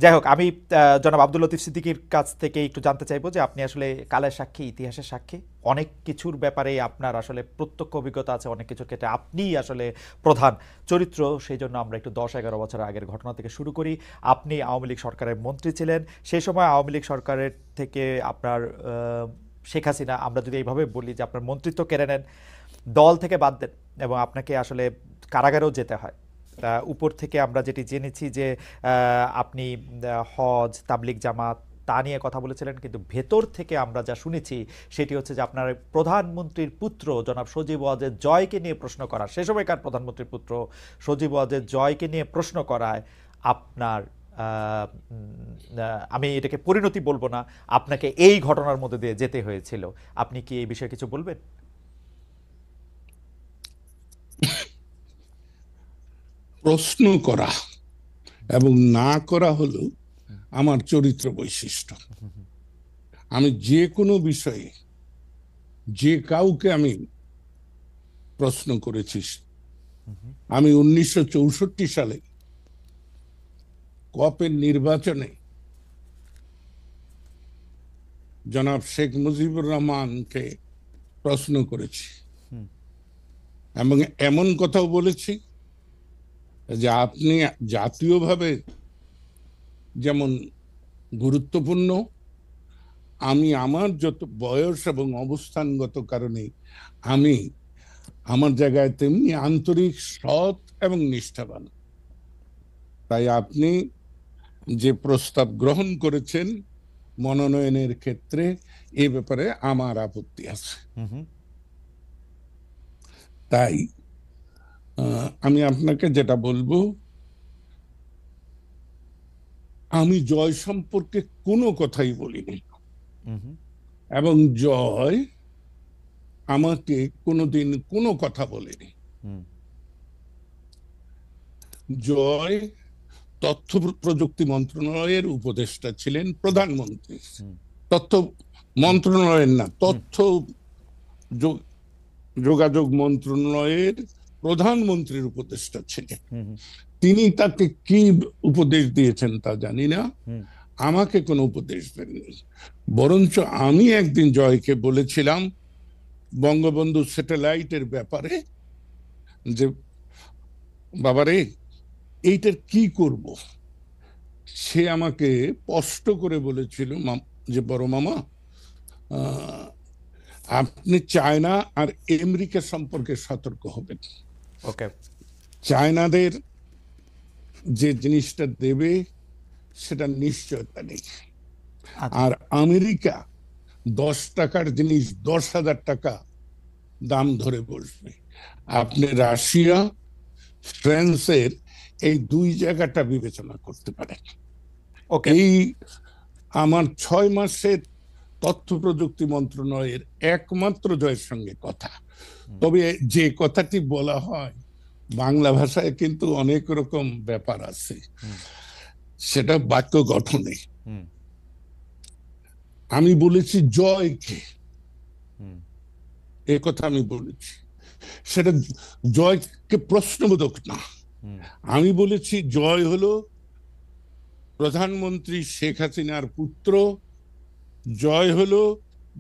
যাই হোক, আমি জনাব আব্দুল লতিফ সিদ্দিকীর কাছ থেকে একটু জানতে চাইবো যে আপনি আসলে কালের সাক্ষী, ইতিহাসের সাক্ষী, অনেক কিছুর ব্যাপারে আপনার আসলে প্রত্যক্ষ অভিজ্ঞতা আছে, অনেক কিছুর ক্ষেত্রে আপনিই আসলে প্রধান চরিত্র। সেই জন্য আমরা একটু 10-11 বছর আগের ঘটনা থেকে শুরু করি। আপনি আওয়ামী লীগ সরকারের মন্ত্রী ছিলেন। সেই সময় আওয়ামী লীগ সরকারের থেকে আপনার শেখ হাসিনা, আমরা যদি এইভাবে বলি যে আপনার মন্ত্রিত্ব কেড়ে নেন, দল থেকে বাদ দেন, এবং আপনাকে আসলে কারাগারেও যেতে হয়। উপর থেকে আমরা যেটি জেনেছি যে আপনি হজ, তাবলিগ জামাত তা নিয়ে কথা বলেছিলেন, কিন্তু ভেতর থেকে আমরা যা শুনেছি সেটি হচ্ছে যে আপনার প্রধানমন্ত্রীর পুত্র জনাব সজীব ওয়াজেদ জয়কে নিয়ে প্রশ্ন করা, সে সময়কার প্রধানমন্ত্রীর পুত্র সজীব ওয়াজেদ জয়কে নিয়ে প্রশ্ন করায় আপনার আমি এটাকে পরিণতি বলবো না, আপনাকে এই ঘটনার মধ্যে দিয়ে যেতে হয়েছিল। আপনি কি এই বিষয়ে কিছু বলবেন? প্রশ্ন করা এবং না করা হলো আমার চরিত্র বৈশিষ্ট্য। আমি যে কোনো বিষয়ে যে কাউকে আমি প্রশ্ন করেছি। আমি 1964 সালে কপের নির্বাচনে জনাব শেখ মুজিবুর রহমানকে প্রশ্ন করেছি এবং এমন কথাও বলেছি যে আপনি জাতীয়ভাবে যেমন গুরুত্বপূর্ণ, আমি আমার যত বয়স এবং অবস্থানগত কারণে আমি আমার জায়গায় তেমনি আন্তরিক, সৎ এবং নিষ্ঠাবান। তাই আপনি যে প্রস্তাব গ্রহণ করেছেন মনোনয়নের ক্ষেত্রে, এ ব্যাপারে আমার আপত্তি আছে। তাই আমি আপনাকে যেটা বলবো, আমি জয় সম্পর্কে কোনো কথাই বলিনি এবং জয় আমাকে কোনোদিন কোনো কথা বলেনি। জয় তথ্য প্রযুক্তি মন্ত্রণালয়ের উপদেষ্টা ছিলেন, প্রধানমন্ত্রী, তথ্য মন্ত্রণালয়ের না, তথ্য যোগাযোগ মন্ত্রণালয়ের প্রধানমন্ত্রীর উপদেষ্টা ছিলেন। তিনি তাকে কি উপদেশ দিয়েছেন তা জানি না, আমাকে কোনো উপদেশ দেননি। বরঞ্চ আমি একদিন জয়কে বলেছিলাম বঙ্গবন্ধু স্যাটেলাইটের ব্যাপারে যে বাবারে এইটার কি করব। সে আমাকে স্পষ্ট করে বলেছিল যে বড় মামা, আপনি চায়না আর আমেরিকা সম্পর্কে সতর্ক হবেন। চায়নাদের যে জিনিসটা দেবে সেটা নিশ্চয়তা নেই, আর আমেরিকা 10 টাকার জিনিস 10,000 টাকা দাম ধরে বসবে। আপনি রাশিয়া, ফ্রান্সের এই দুই জায়গাটা বিবেচনা করতে পারেন। এই আমার 6 মাসের তথ্য প্রযুক্তি মন্ত্রণালয়ের একমাত্র জয়ের সঙ্গে কথা। তবে যে কথাটি বলা হয় বাংলা ভাষায় কিন্তু অনেক রকম ব্যাপার আছে, সেটা বাক্য গঠনে। আমি বলেছি জয়কে, এ কথা আমি বলেছি, সেটা জয়কে প্রশ্নবোধক না। আমি বলেছি জয় হলো প্রধানমন্ত্রী শেখ হাসিনার পুত্র, জয় হলো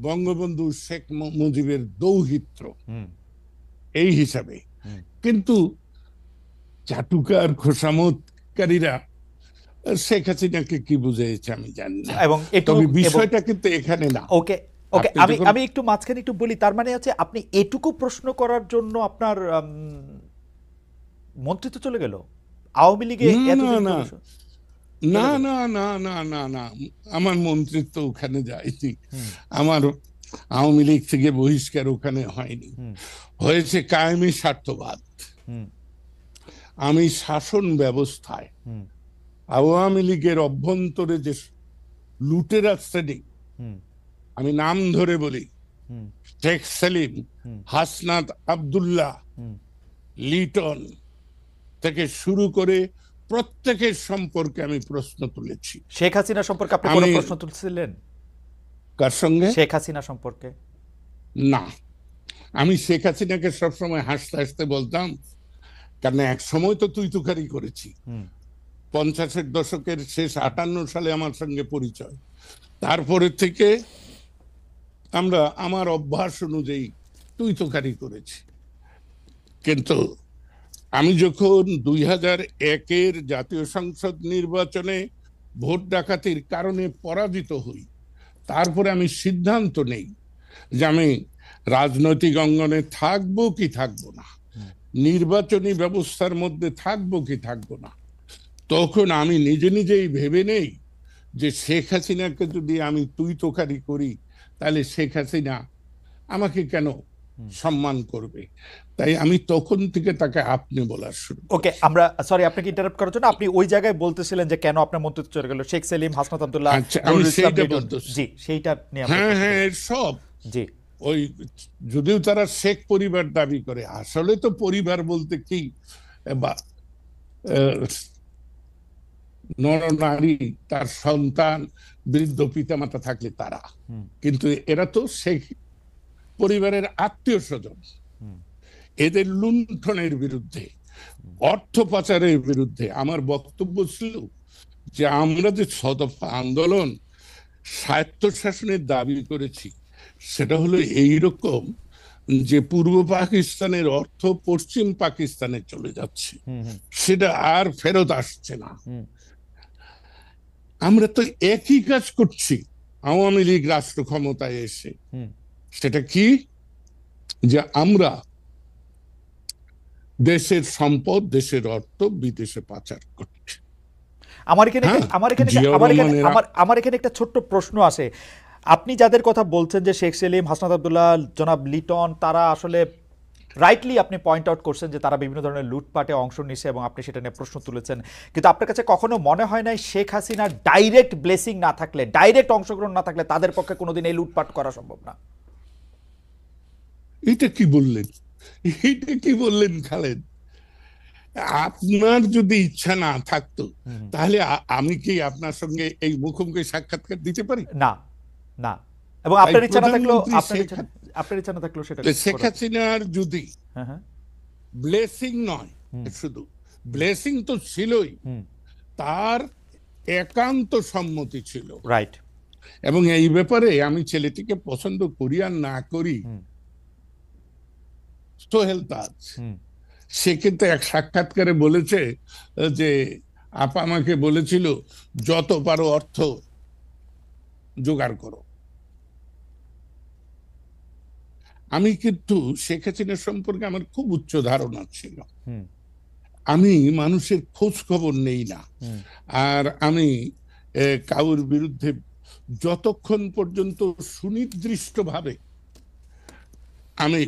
বঙ্গবন্ধু শেখ মুজিবের দৌহিত্র, এই হিসাবে। কিন্তু চাটুকার খোসামতকারীরা শেখ হাসিনাকে কি বুঝাইছে আমি জানি না, তবে বিষয়টা কিন্তু এখানে না। ওকে, আমি একটু মাঝখানে একটু বলি। তার মানে হচ্ছে আপনি এটুকু প্রশ্ন করার জন্য আপনার মন্ত্রিত্ব চলে গেল আওয়ামী লীগে? না না না না না না, আমার মন্ত্রিত্ব ওখানে যায়নি। আমার আওয়ামী লীগ থেকে বহিষ্কার ওখানে হয়নি, হয়েছে কায়েমি স্বার্থবাদ। আমি শাসন ব্যবস্থায় আওয়ামী লীগের অভ্যন্তরে যে লুটেরা শ্রেণী, আমি নাম ধরে বলি, শেখ সেলিম, হাসনাত আব্দুল্লাহ, লিটন থেকে শুরু করে প্রত্যেকের সম্পর্কে আমি প্রশ্ন তুলেছি। শেখ হাসিনা সম্পর্কে আপনি কোনো প্রশ্ন তুলছিলেন? কার সঙ্গে? শেখ হাসিনা সম্পর্কে না, আমি শেখ হাসিনাকে সবসময় হাসতে হাসতে বলতাম, কারণ এক সময় তো তুই তুকারি করেছি, 50-এর দশকের শেষ 58 সালে আমার সঙ্গে পরিচয়। তারপরে থেকে আমরা আমার অভ্যাস অনুযায়ী তুই তোকারি করেছি। কিন্তু আমি যখন 2001-এর জাতীয় সংসদ নির্বাচনে ভোট ডাকাতির কারণে পরাজিত হই, তারপরে আমি সিদ্ধান্ত নেই যে আমি রাজনৈতিক অঙ্গনে থাকবো কি থাকবো না, নির্বাচনী ব্যবস্থার মধ্যে থাকবো কি থাকবো না। তখন আমি নিজে নিজেই ভেবে নেই যে শেখ হাসিনাকে যদি আমি তুই তোকারি করি, তাহলে শেখ হাসিনা আমাকে কেন সম্মান করবে। তাই আমি তখন থেকে তাকে আপনি বলা শুরু। ওকে, আমরা সরি আপনাকে ইন্টারাপ্ট করার জন্য। আপনি ওই জায়গায় বলতেছিলেন যে কেন আপনার মন্তব্য চলে গেল শেখ সেলিম, হাসনাত আব্দুল্লাহ, আচ্ছা, আমি নুরুল ইসলাম সেইটা লিটন। বলতেছি। জি, সেইটা নিয়ে হ্যাঁ হ্যাঁ, এর সব জি ওই, যদিও তারা শেখ পরিবার দাবি করে, আসলে তো পরিবার বলতে কি, বা নরনারী, তার সন্তান, বৃদ্ধ পিতামাতা থাকলে তারা, কিন্তু এরা তো শেখ পরিবারের আত্মীয় স্বজন। এদের লুণ্ঠনের বিরুদ্ধে, অর্থ পাচারের বিরুদ্ধে আমার বক্তব্য ছিল যে আমরা যে ছদফা আন্দোলন স্বায়ত্তশাসনের দাবি করেছি, সেটা হলো এইরকম যে পূর্ব পাকিস্তানের অর্থ পশ্চিম পাকিস্তানে চলে যাচ্ছে, সেটা আর ফেরত আসছে না। আমরা তো একই কাজ করছি আওয়ামী লীগ রাষ্ট্র ক্ষমতায় এসে। সেটা কি? যে আমরা দেশের সম্পদ, দেশের অর্থ বিদেশে পাচার করছি। আমার এখানে একটা ছোট্ট প্রশ্ন আসে। আপনি যাদের কথা বলছেন যে শেখ সেলিম, হাসনাত আব্দুল্লাহ, জনাব লিটন, তারা আসলে রাইটলি আপনি পয়েন্ট আউট করছেন যে তারা বিভিন্ন ধরনের লুটপাটে অংশ নিছে এবং আপনি সেটা নিয়ে প্রশ্ন তুলেছেন, কিন্তু আপনার কাছে কখনো মনে হয় নাই শেখ হাসিনার ডাইরেক্ট ব্লেসিং না থাকলে, ডাইরেক্ট অংশগ্রহণ না থাকলে তাদের পক্ষে কোনোদিন এই লুটপাট করা সম্ভব না? এটা কি বললেন, এটা কি বললেন খালেদ? আপনার যদি ইচ্ছা না থাকতো, তাহলে আমি কি আপনার সঙ্গে এই মুখোমুখি সাক্ষাৎকার দিতে পারি? না না, এবং আপনার ইচ্ছা না থাকলেও আপনার ইচ্ছা না থাকলেও সেটা শেখ হাসিনার যদি ব্লেসিং নয়, শুধু ব্লেসিং তো ছিলই, তার একান্ত সম্মতি ছিল। রাইট। এবং এই ব্যাপারে আমি ছেলেটিকে পছন্দ করি আর না করি, সোহেল তাজ সে কিন্তু এক সাক্ষাৎকারে বলেছে যে আপা আমাকে বলেছিল যত পারো অর্থ জোগাড় করো। আমি কিন্তু শেখ হাসিনা সম্পর্কে আমার খুব উচ্চ ধারণা ছিল। আমি মানুষের খোঁজ খবর নেই না, আর আমি কারোর বিরুদ্ধে যতক্ষণ পর্যন্ত সুনির্দিষ্টভাবে আমি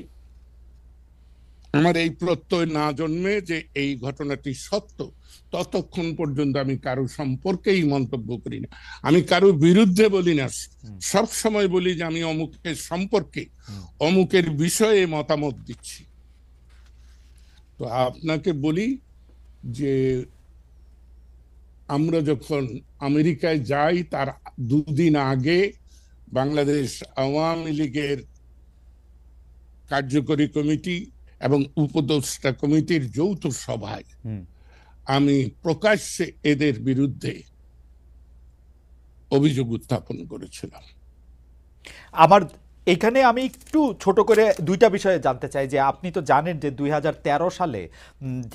আমার এই প্রত্যয় না জন্মে যে এই ঘটনাটি সত্য, ততক্ষণ পর্যন্ত আমি কারো সম্পর্কেই মন্তব্য করি না। আমি কারো বিরুদ্ধে বলি না, সব সময় বলি যে আমি অমুকের সম্পর্কে, অমুকের বিষয়ে মতামত দিচ্ছি। তো আপনাকে বলি যে আমরা যখন আমেরিকায় যাই, তার দুদিন আগে বাংলাদেশ আওয়ামী লীগের কার্যকরী কমিটি এবং উপদেষ্টা কমিটির যৌথ সভায় আমি প্রকাশ্যে এদের বিরুদ্ধে অভিযোগ উত্থাপন করেছিলাম। আমার এখানে আমি একটু ছোট করে দুইটা বিষয়ে জানতে চাই যে আপনি তো জানেন যে 2013 সালে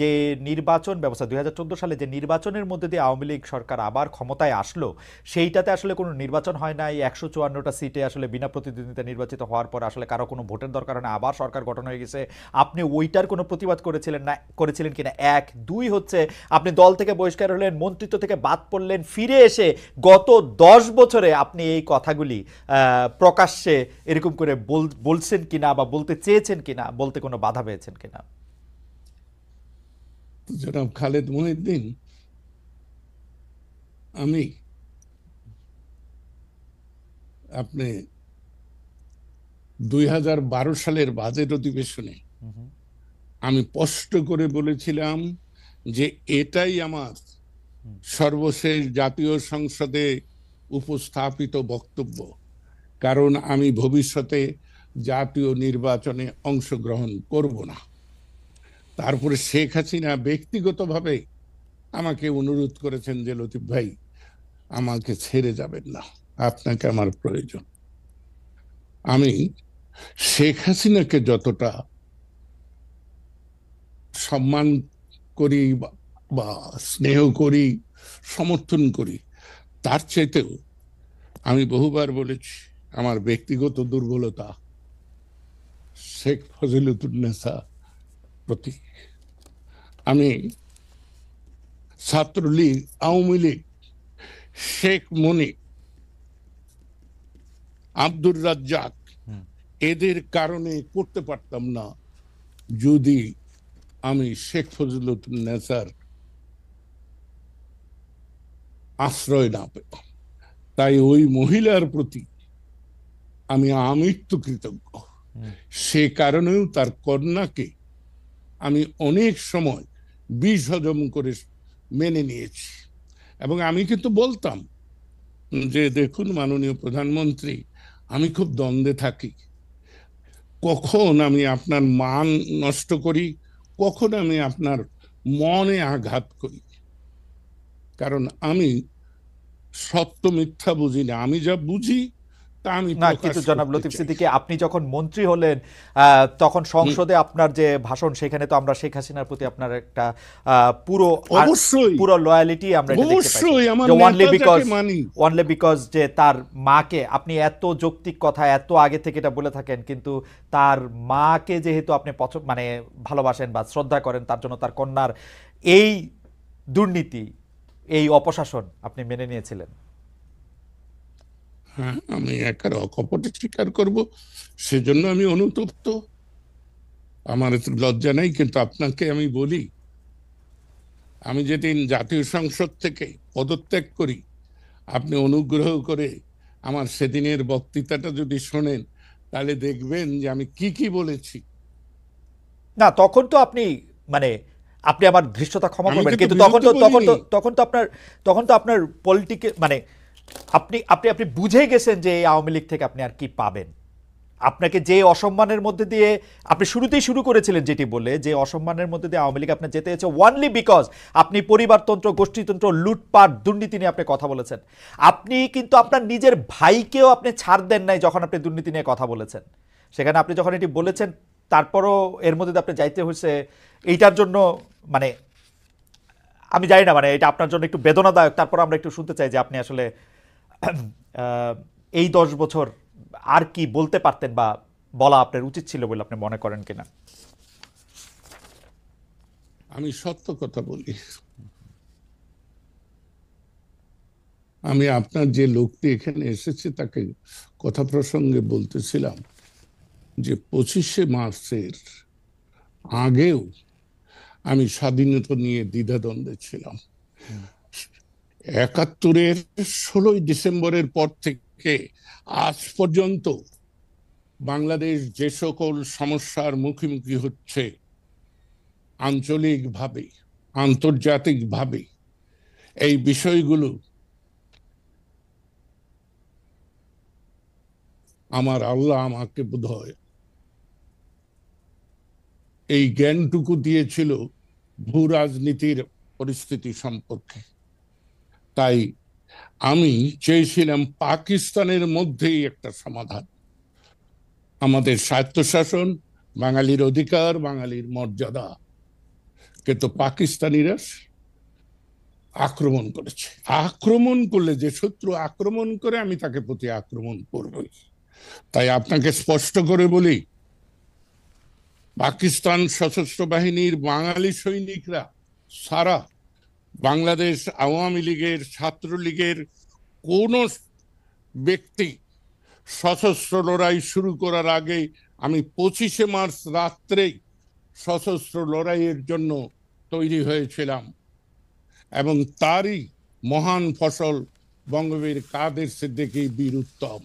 যে নির্বাচন ব্যবস্থা, 2014 সালে যে নির্বাচনের মধ্যে দিয়ে আওয়ামী লীগ সরকার আবার ক্ষমতায় আসলো, সেইটাতে আসলে কোনো নির্বাচন হয় নাই। 154টা সিটে আসলে বিনা প্রতিদ্বন্দ্বিতা নির্বাচিত হওয়ার পর আসলে কারো কোনো ভোটের দরকার হয় না, আবার সরকার গঠন হয়ে গেছে। আপনি ওইটার কোনো প্রতিবাদ করেছিলেন কিনা? এক। দুই হচ্ছে আপনি দল থেকে বহিষ্কার হলেন, মন্ত্রিত্ব থেকে বাদ পড়লেন, ফিরে এসে গত 10 বছরে আপনি এই কথাগুলি প্রকাশ্যে এরকম করে বলছেন কিনা বা বলতে চেয়েছেন কিনা, বলতে কোনো বাধা পেয়েছেন কিনা? জনাব খালেদ মহিউদ্দিন, আমি আপনি 2012 সালের বাজেট অধিবেশনে আমি স্পষ্ট করে বলেছিলাম যে এটাই আমার সর্বশেষ জাতীয় সংসদে উপস্থাপিত বক্তব্য, কারণ আমি ভবিষ্যতে জাতীয় নির্বাচনে অংশগ্রহণ করব না। তারপরে শেখ হাসিনা ব্যক্তিগতভাবে আমাকে অনুরোধ করেছেন যে লতিফ ভাই আমাকে ছেড়ে যাবেন না, আপনাকে আমার প্রয়োজন। আমি শেখ হাসিনাকে যতটা সম্মান করি বা স্নেহ করি, সমর্থন করি, তার চাইতেও আমি বহুবার বলেছি আমার ব্যক্তিগত দুর্বলতা শেখ ফজিলতুন্নেসা প্রতি। আমি ছাত্রলীগ, আওয়ামী লীগ, শেখ মুনি, আব্দুর রাজ্জাক এদের কারণে করতে পারতাম না যদি আমি শেখ ফজিলতুন্নেসার আশ্রয় না পেতাম। তাই ওই মহিলার প্রতি আমি আমৃত্যু কৃতজ্ঞ। সে কারণেও তার কন্যাকে আমি অনেক সময় বিষ হজম করে মেনে নিয়েছি। এবং আমি কিন্তু বলতাম যে দেখুন মাননীয় প্রধানমন্ত্রী, আমি খুব দ্বন্দ্বে থাকি, কখন আমি আপনার মান নষ্ট করি, কখন আমি আপনার মনে আঘাত করি, কারণ আমি সত্য মিথ্যা বুঝি না, আমি যা বুঝি তা আমি না, প্রকাশ কিন্তু জনাব করতে লতিফ চাই। সিদ্দিকী, আপনি যখন মন্ত্রী হলেন তখন সংসদে আপনার যে ভাষণ, সেখানে তো আমরা শেখ হাসিনার প্রতি আপনার একটা পুরো অবশ্যই পুরো লয়ালিটি আমরা এটা দেখতে পাইছি, অবশ্যই আমার যে নেতা যাকে মানি। অনলি বিকজ যে তার মাকে আপনি এত যৌক্তিক কথা এত আগে থেকে এটা বলে থাকেন, কিন্তু তার মাকে যেহেতু আপনি মানে ভালোবাসেন বা শ্রদ্ধা করেন, তার জন্য তার কন্যার এই দুর্নীতি, এই অপশাসন আপনি মেনে নিয়েছিলেন। হ্যাঁ, আমি একার অকপটে স্বীকার করব, সেজন্য আমি অনুতপ্ত, আমার এত লজ্জা নেই। কিন্তু আপনাকে আমি বলি, আমি যেদিন জাতীয় সংসদ থেকে পদত্যাগ করি, আপনি অনুগ্রহ করে আমার সেদিনের বক্তৃতাটা যদি শোনেন, তাহলে দেখবেন যে আমি কি কি বলেছি। না, তখন তো আপনি মানে আপনি আমার ধৃষ্টতা ক্ষমা আমি করবেন, কিন্তু কিন্তু বিরুদ্ধে বলিনি। তখন তো আপনার পলিটিকে মানে আপনি আপনি আপনি বুঝে গেছেন যে এই আওয়ামী লীগ থেকে আপনি আর কি পাবেন। আপনাকে যে অসম্মানের মধ্যে দিয়ে আপনি শুরুতেই শুরু করেছিলেন, যেটি বলে যে অসম্মানের মধ্যে দিয়ে আওয়ামী লীগ আপনার যেতে হয়েছে ওয়ানলি বিকজ আপনি পরিবারতন্ত্র, গোষ্ঠীতন্ত্র, লুটপাট, দুর্নীতি নিয়ে আপনি কথা বলেছেন। আপনি কিন্তু আপনার নিজের ভাইকেও আপনি ছাড় দেন নাই যখন আপনি দুর্নীতি নিয়ে কথা বলেছেন। সেখানে আপনি যখন এটি বলেছেন, তারপরও এর মধ্যে দিয়ে আপনি যাইতে হয়েছে এইটার জন্য, মানে আমি জানি না, মানে এটা আপনার জন্য একটু বেদনাদায়ক। তারপর আমরা একটু শুনতে চাই যে আপনি আসলে এই 10 বছর আর কি বলতে পারতেন বা বলা আপনার উচিত ছিল বলে আপনি মনে করেন কিনা। আমি সত্য কথা বলি। আমি আপনার যে লোকটি এখানে এসেছে তাকে কথা প্রসঙ্গে বলতেছিলাম যে 25শে মার্চের আগেও আমি স্বাধীনতা নিয়ে দ্বিধাদ্বন্দ্বে ছিলাম। 71-এর 16ই ডিসেম্বরের পর থেকে আজ পর্যন্ত বাংলাদেশ যে সকল সমস্যার মুখোমুখি হচ্ছে, আঞ্চলিকভাবে, আন্তর্জাতিকভাবে, এই বিষয়গুলো আমার আল্লাহ আমাকে বোধহয় এই জ্ঞানটুকু দিয়েছিল ভূ রাজনীতির পরিস্থিতি সম্পর্কে। তাই আমি চেয়েছিলাম পাকিস্তানের মধ্যেই একটা সমাধান, আমাদের স্বায়ত্তশাসন, বাঙালির অধিকার, বাঙালির মর্যাদা। কিন্তু পাকিস্তানিরা আক্রমণ করেছে। আক্রমণ করলে, যে শত্রু আক্রমণ করে, আমি তাকে প্রতি আক্রমণ করবই। তাই আপনাকে স্পষ্ট করে বলি, পাকিস্তান সশস্ত্র বাহিনীর বাঙালি সৈনিকরা সারা বাংলাদেশ আওয়ামী লীগের, ছাত্রলীগের কোন ব্যক্তি সশস্ত্র লড়াই শুরু করার আগে আমি 25শে মার্চ রাত্রেই সশস্ত্র লড়াইয়ের জন্য তৈরি হয়েছিলাম। এবং তারই মহান ফসল বঙ্গবীর কাদের সিদ্দিকী বীর উত্তম।